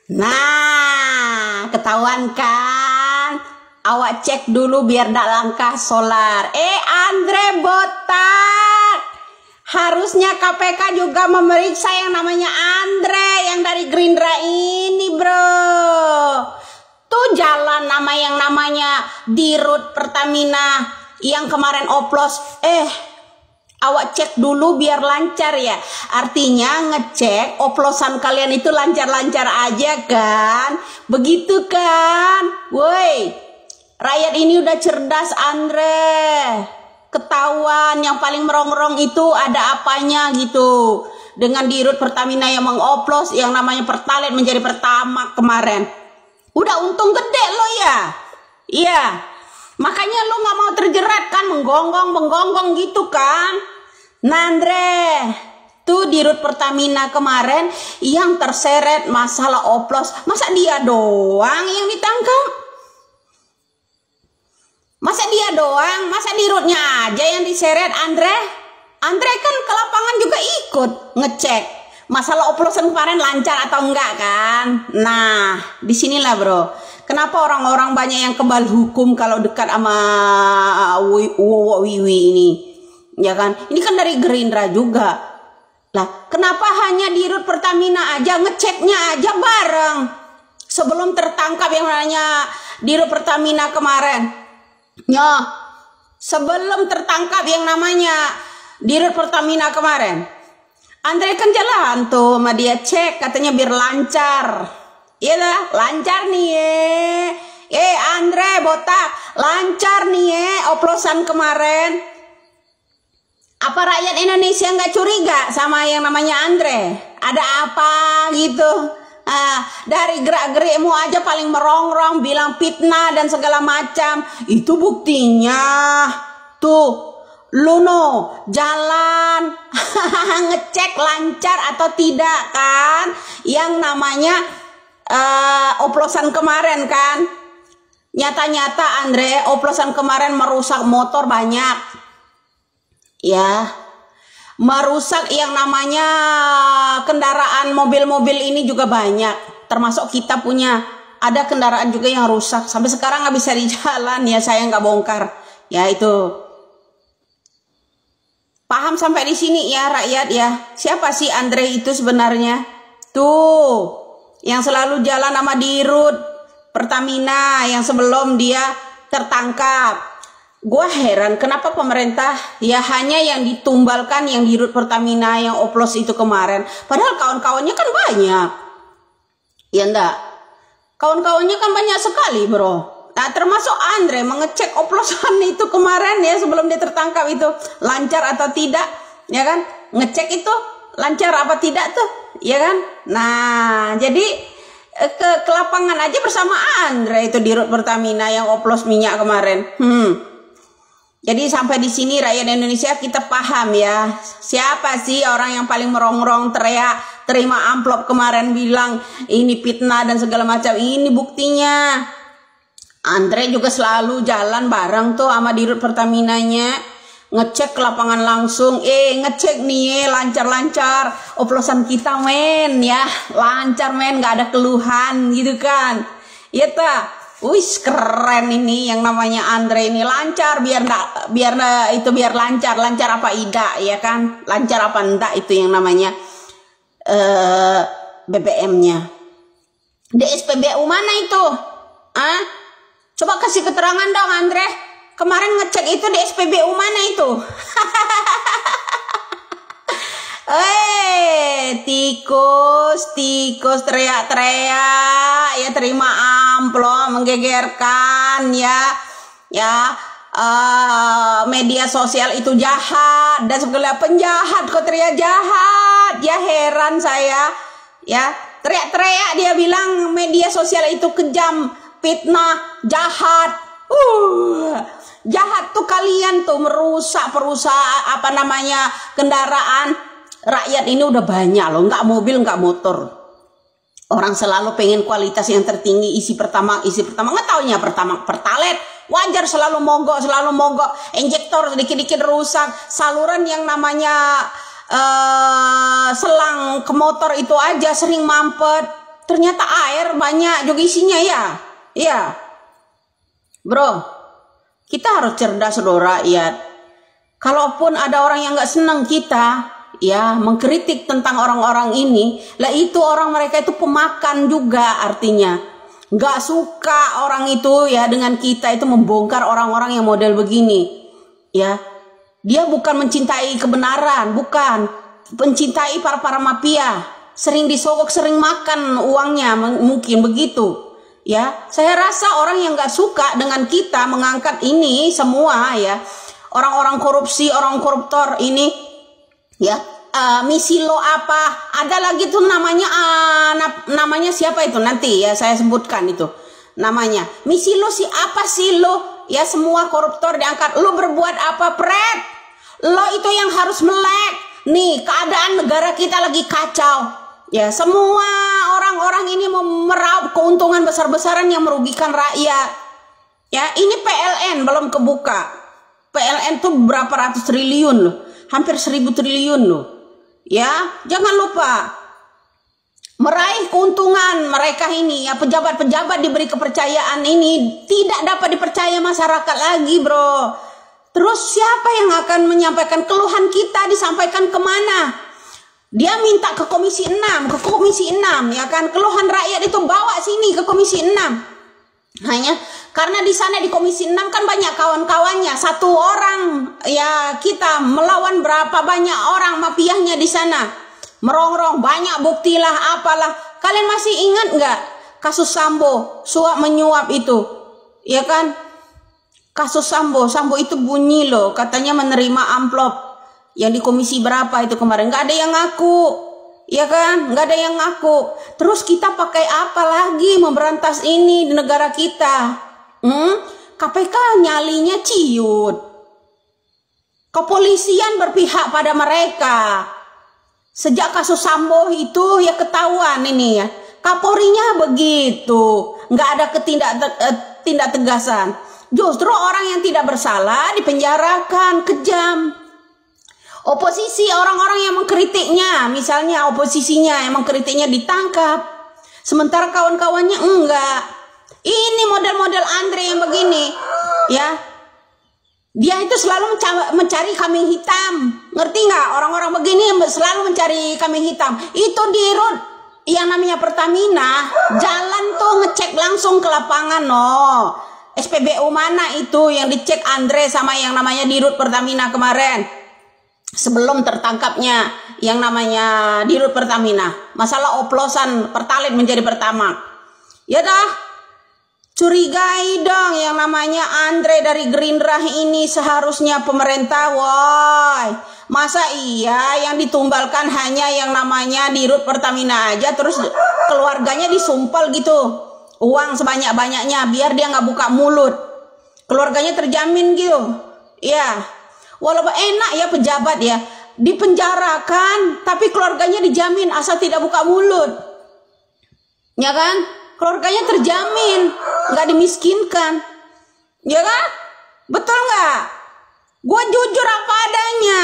Nah, ketahuan kan? Awak cek dulu biar ndak langkah solar. Andre botak. Harusnya KPK juga memeriksa yang namanya Andre yang dari Gerindra ini, bro. Tuh jalan nama yang namanya Dirut Pertamina yang kemarin oplos. Awak cek dulu biar lancar ya. Artinya ngecek oplosan kalian itu lancar-lancar aja kan. Begitu kan. Woi, rakyat ini udah cerdas, Andre. Ketahuan yang paling merongrong itu ada apanya gitu. Dengan Dirut Pertamina yang mengoplos yang namanya Pertalite menjadi Pertamax kemarin. Udah untung gede lo ya. Iya. Makanya lu gak mau terjerat kan, menggonggong gitu kan. Nah Andre, tuh Dirut Pertamina kemarin yang terseret masalah oplos. Masa dia doang yang ditangkap? Masa dia doang? Masa Dirutnya aja yang diseret, Andre? Andre kan ke lapangan juga ikut ngecek masalah oplosan kemarin lancar atau enggak kan. Nah disinilah bro, kenapa orang-orang banyak yang kebal hukum kalau dekat sama Wiwi ini, ya kan? Ini kan dari Gerindra juga. Lah kenapa hanya Dirut Pertamina aja ngeceknya aja bareng sebelum tertangkap yang namanya Dirut Pertamina kemarin? Ya, sebelum tertangkap yang namanya Dirut Pertamina kemarin, Andre kan jalan tuh sama dia cek katanya biar lancar. Iya lah, lancar nih Andre botak, lancar nih oplosan kemarin. Apa rakyat Indonesia nggak curiga sama yang namanya Andre? Ada apa gitu? Dari gerak-gerikmu aja paling merongrong bilang fitnah dan segala macam. Itu buktinya. Tuh, Luno jalan ngecek lancar atau tidak kan? Yang namanya oplosan kemarin kan? Nyata-nyata Andre, oplosan kemarin merusak motor banyak. Ya. Merusak yang namanya kendaraan mobil-mobil ini juga banyak, termasuk kita punya ada kendaraan juga yang rusak sampai sekarang nggak bisa di jalan ya, saya nggak bongkar ya. Itu paham sampai di sini ya rakyat ya. Siapa sih Andre itu sebenarnya? Tuh yang selalu jalan sama Dirut Pertamina yang sebelum dia tertangkap. Gua heran kenapa pemerintah ya hanya yang ditumbalkan yang Dirut Pertamina yang oplos itu kemarin. Padahal kawan-kawannya kan banyak. Ya enggak? Kawan-kawannya kan banyak sekali bro. Nah termasuk Andre mengecek oplosan itu kemarin ya sebelum dia tertangkap itu. Lancar atau tidak ya kan? Ngecek itu lancar apa tidak tuh ya kan? Nah jadi ke lapangan aja bersama Andre itu Dirut Pertamina yang oplos minyak kemarin. Jadi sampai di sini rakyat Indonesia kita paham ya. Siapa sih orang yang paling merongrong teriak terima amplop kemarin bilang ini fitnah dan segala macam. Ini buktinya. Andre juga selalu jalan bareng tuh sama Dirut Pertaminanya. Ngecek ke lapangan langsung. Ngecek nih lancar-lancar. Oplosan kita men ya. Lancar men, gak ada keluhan gitu kan. Iya tak? Wih keren ini yang namanya Andre ini lancar biar lancar apa tidak ya kan, lancar apa enggak itu yang namanya BBM-nya. DSPBU mana itu? Coba kasih keterangan dong Andre. Kemarin ngecek itu DSPBU mana itu? Tikus teriak-teriak ya, terima amplop menggegerkan ya media sosial itu jahat dan segala penjahat kok teriak jahat ya, heran saya ya. Teriak-teriak dia bilang media sosial itu kejam, fitnah, jahat. Jahat tuh kalian tuh merusak perusahaan kendaraan. Rakyat ini udah banyak loh, nggak mobil, nggak motor. Orang selalu pengen kualitas yang tertinggi, isi pertama, nggak taunya pertama Pertalite, wajar selalu mogok, injektor sedikit-dikit rusak, saluran yang namanya selang ke motor itu aja sering mampet. ternyata air banyak juga isinya ya. Iya. Bro, kita harus cerdas saudara rakyat. Kalaupun ada orang yang nggak senang kita, ya mengkritik tentang orang-orang ini, lah itu orang mereka itu pemakan juga artinya. Nggak suka orang itu ya dengan kita itu membongkar orang-orang yang model begini. Ya, dia bukan mencintai kebenaran, bukan mencintai para mafia, sering disogok, sering makan uangnya, mungkin begitu. Ya, saya rasa orang yang nggak suka dengan kita mengangkat ini semua ya, orang-orang korupsi, orang koruptor ini, ya, misi lo apa? Ada lagi tuh namanya siapa itu nanti ya saya sebutkan itu namanya. Misi lo si apa sih lo? Ya semua koruptor diangkat. Lo berbuat apa, Pret? Lo itu yang harus melek. Nih keadaan negara kita lagi kacau. Ya semua orang-orang ini mau meraup keuntungan besar-besaran yang merugikan rakyat. Ya ini PLN belum kebuka. PLN tuh berapa ratus triliun loh, hampir 1000 triliun loh. Ya jangan lupa meraih keuntungan mereka ini ya, pejabat-pejabat diberi kepercayaan ini tidak dapat dipercaya masyarakat lagi, bro. Terus siapa yang akan menyampaikan keluhan kita, disampaikan kemana? Dia minta ke Komisi 6, ya kan, keluhan rakyat itu bawa sini ke Komisi 6. Hanya karena di sana di Komisi 6 kan banyak kawan-kawannya, satu orang ya kita melawan berapa banyak orang mafiahnya di sana. Merongrong banyak bukti lah apalah. Kalian masih ingat nggak kasus Sambo suap menyuap itu, ya kan? Kasus Sambo itu bunyi loh, katanya menerima amplop yang di komisi berapa itu kemarin, nggak ada yang ngaku, ya kan? Nggak ada yang ngaku. Terus kita pakai apa lagi memberantas ini di negara kita? KPK nyalinya ciut, kepolisian berpihak pada mereka. Sejak kasus Sambo itu ya ketahuan ini ya, Kapolrinya begitu, nggak ada tindak tegasan. Justru orang yang tidak bersalah dipenjarakan, kejam. Oposisi, orang-orang yang mengkritiknya, misalnya oposisinya yang mengkritiknya ditangkap, sementara kawan-kawannya enggak. Ini model-model Andre yang begini, ya. Dia itu selalu mencari kambing hitam. Ngerti nggak? Orang-orang begini selalu mencari kambing hitam. Itu di road yang namanya Pertamina, jalan tuh ngecek langsung ke lapangan, no. SPBU mana itu yang dicek Andre sama yang namanya di road Pertamina kemarin. Sebelum tertangkapnya yang namanya di road Pertamina. Masalah oplosan Pertalite menjadi Pertamax. Ya dah. Curigai dong yang namanya Andre dari Gerindra ini, seharusnya pemerintah, woi, masa iya yang ditumbalkan hanya yang namanya di root Pertamina aja, terus keluarganya disumpel gitu, uang sebanyak-banyaknya biar dia nggak buka mulut, keluarganya terjamin gitu, ya, walaupun enak ya pejabat ya, dipenjarakan, tapi keluarganya dijamin asal tidak buka mulut, ya kan? Keluarganya terjamin, nggak dimiskinkan, ya kan? Betul nggak? Gue jujur apa adanya,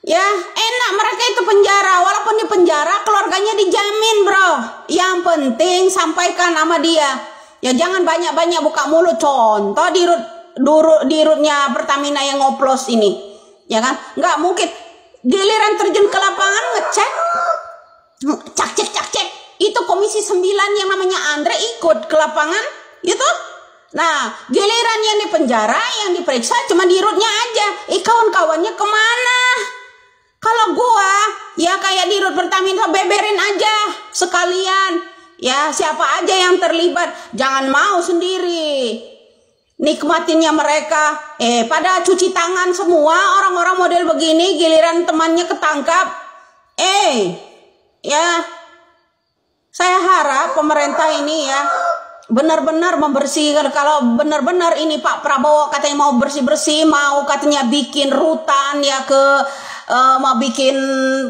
ya enak mereka itu penjara, walaupun di penjara keluarganya dijamin, bro. Yang penting sampaikan sama dia, ya jangan banyak-banyak buka mulut. Contoh di rootnya Pertamina yang ngoplos ini, ya kan? Nggak mungkin giliran terjun ke lapangan ngecek, cak-cek. Itu Komisi 9 yang namanya Andre ikut ke lapangan itu. Nah giliran yang di penjara yang diperiksa cuma di rootnya aja, kawan-kawannya kemana? Kalau gua ya kayak di root Pertamina beberin aja sekalian, ya siapa aja yang terlibat, jangan mau sendiri nikmatinnya mereka. Pada cuci tangan semua orang-orang model begini, giliran temannya ketangkap, ya saya harap pemerintah ini ya benar-benar membersihkan. Kalau benar-benar ini Pak Prabowo katanya mau bersih-bersih, mau katanya bikin rutan ya mau bikin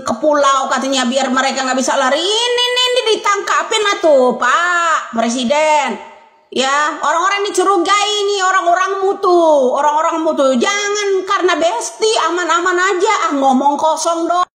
ke pulau katanya biar mereka nggak bisa lari. Ini ditangkapin atuh Pak Presiden. Ya orang-orang dicurigai ini orang-orang mutu. Jangan karena besti aman-aman aja ngomong kosong dong.